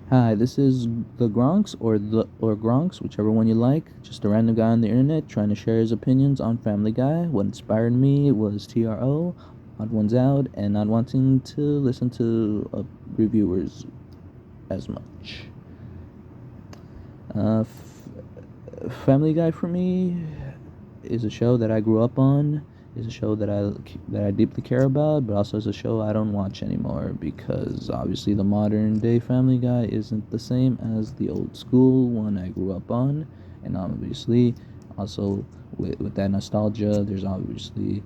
Hi, this is the Gronks or Gronks, whichever one you like. Just a random guy on the internet trying to share his opinions on Family Guy. What inspired me was TRO, Odd Ones Out, and not wanting to listen to reviewers as much. Family Guy for me is a show that I grew up on. Is a show that I deeply care about, but also is a show I don't watch anymore because obviously the modern day Family Guy isn't the same as the old school one I grew up on, and obviously also with that nostalgia, there's obviously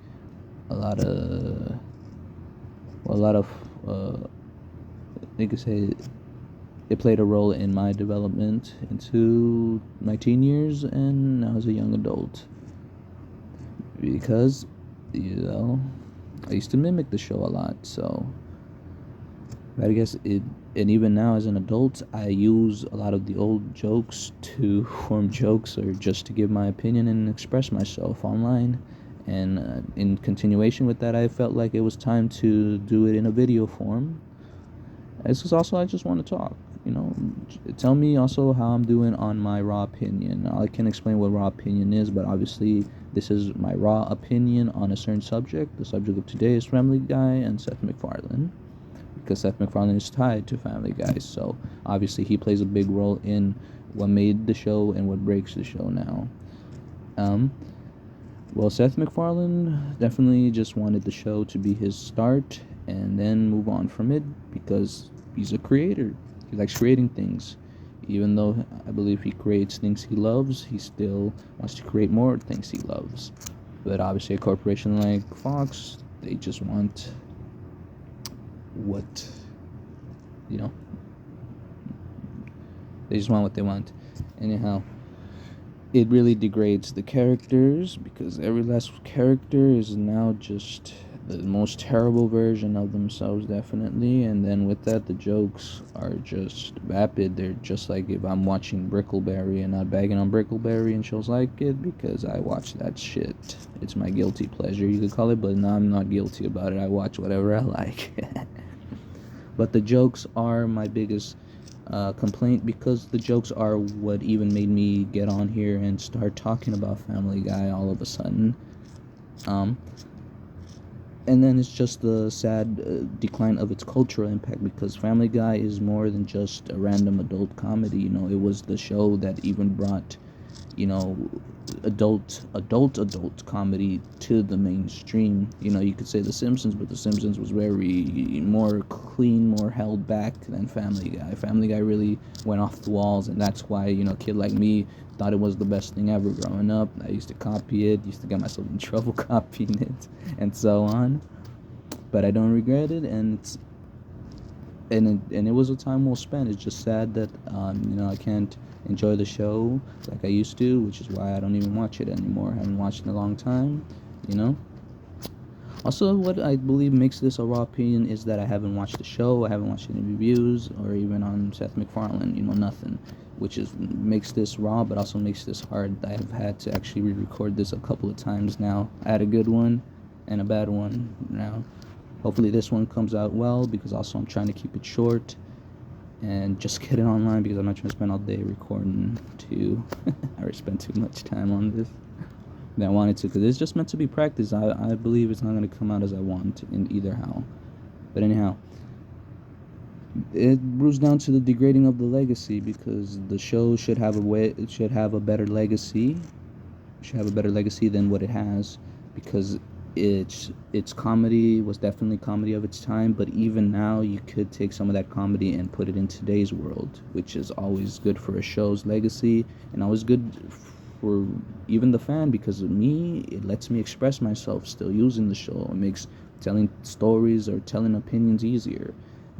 a lot of a lot of you could say it played a role in my development into my teen years and now as a young adult because you know I used to mimic the show a lot. So but I guess it, and even now as an adult, I use a lot of the old jokes to form jokes or just to give my opinion and express myself online. And in continuation with that, I felt like it was time to do it in a video form. This is also, I just want to talk. Tell me also how I'm doing on my raw opinion. I can explain what raw opinion is, but obviously this is my raw opinion on a certain subject. The subject of today is Family Guy and Seth MacFarlane, because Seth MacFarlane is tied to Family Guy. So obviously he plays a big role in what made the show and what breaks the show now. Well, Seth MacFarlane definitely just wanted the show to be his start and then move on from it because he's a creator. He likes creating things. Even though I believe he creates things he loves, he still wants to create more things he loves. But obviously, a corporation like Fox, they just want what, you know, they just want what they want. Anyhow, it really degrades the characters because every last character is now just the most terrible version of themselves, definitely. And then with that, the jokes are just vapid. They're just like if I'm watching Brickleberry and not bagging on Brickleberry and shows like it because I watch that shit. It's my guilty pleasure, you could call it, but no, I'm not guilty about it. I watch whatever I like. But the jokes are my biggest complaint because the jokes are what even made me get on here and start talking about Family Guy all of a sudden. And then it's just the sad decline of its cultural impact because Family Guy is more than just a random adult comedy. It was the show that even brought, you know, adult comedy to the mainstream. You could say The Simpsons, but The Simpsons was very more clean, more held back than Family Guy. Family Guy really went off the walls, and that's why a kid like me thought it was the best thing ever growing up. I used to copy it, used to get myself in trouble copying it, and so on. But I don't regret it, and it was a time well spent. It's just sad that I can't enjoy the show like I used to, which is why I don't even watch it anymore. I haven't watched it in a long time, you know. Also, what I believe makes this a raw opinion is that I haven't watched the show, I haven't watched any reviews, or even on Seth MacFarlane, nothing, which is makes this raw, but also makes this hard. I have had to actually re-record this a couple of times now. I had a good one and a bad one now. Hopefully this one comes out well because also I'm trying to keep it short and just get it online because I'm not trying to spend all day recording too. I already spent too much time on this than I wanted to because it's just meant to be practice. I believe it's not going to come out as I want in either how. But anyhow, it brews down to the degrading of the legacy because the show should have it should have a better legacy. Should have a better legacy than what it has because its comedy was definitely comedy of its time, but even now you could take some of that comedy and put it in today's world, which is always good for a show's legacy and always good for even the fan because of me, it lets me express myself still using the show. It makes telling stories or telling opinions easier,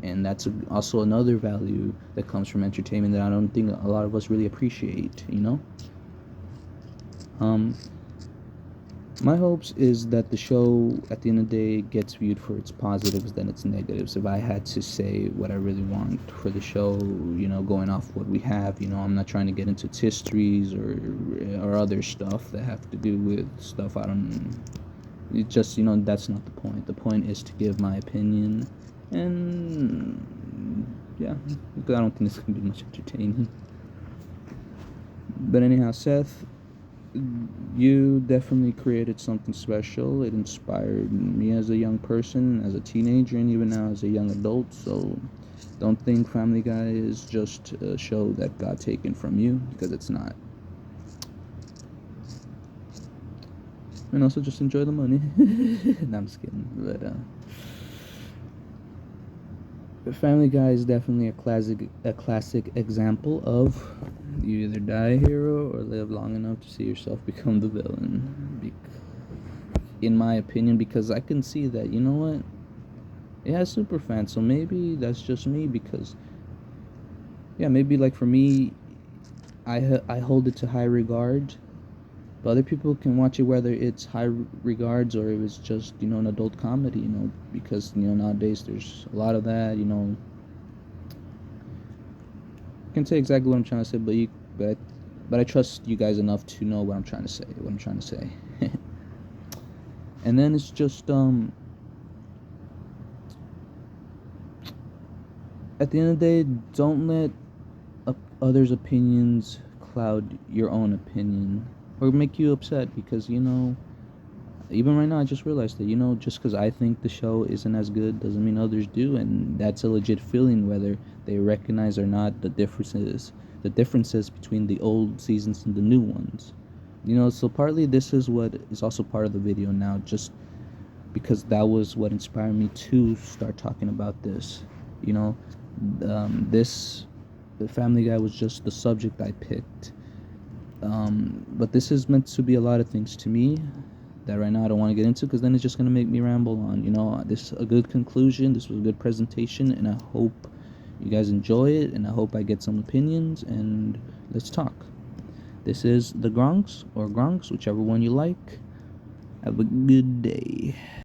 and that's also another value that comes from entertainment that I don't think a lot of us really appreciate. My hopes is that the show, at the end of the day, gets viewed for its positives than its negatives. If I had to say what I really want for the show, going off what we have, I'm not trying to get into its histories or other stuff that have to do with stuff I don't. It just, that's not the point. The point is to give my opinion and yeah, because I don't think this can be much entertaining. But anyhow, Seth, you definitely created something special. It inspired me as a young person, as a teenager, and even now as a young adult. So don't think Family Guy is just a show that got taken from you, because it's not. And also just enjoy the money. No, I'm just kidding. But Family Guy is definitely a classic example of you either die a hero or live long enough to see yourself become the villain. In my opinion, because I can see that, you know what? It has super fans, so maybe that's just me. Because yeah, maybe like for me, I hold it to high regard. But other people can watch it whether it's high regards or if it's just, an adult comedy, because, nowadays there's a lot of that, I can say exactly what I'm trying to say, but I trust you guys enough to know what I'm trying to say. And then it's just, at the end of the day, don't let others' opinions cloud your own opinion or make you upset, because, even right now I just realized that, just because I think the show isn't as good doesn't mean others do, and that's a legit feeling, whether they recognize or not the differences between the old seasons and the new ones. So partly this is what is also part of the video now, just because that was what inspired me to start talking about this. You know, this the Family Guy was just the subject I picked. But this is meant to be a lot of things to me that right now I don't want to get into, because then it's just going to make me ramble on. This is a good conclusion. This was a good presentation, and I hope you guys enjoy it, and I hope I get some opinions, and let's talk. This is the Gronks, or Gronks, whichever one you like. Have a good day.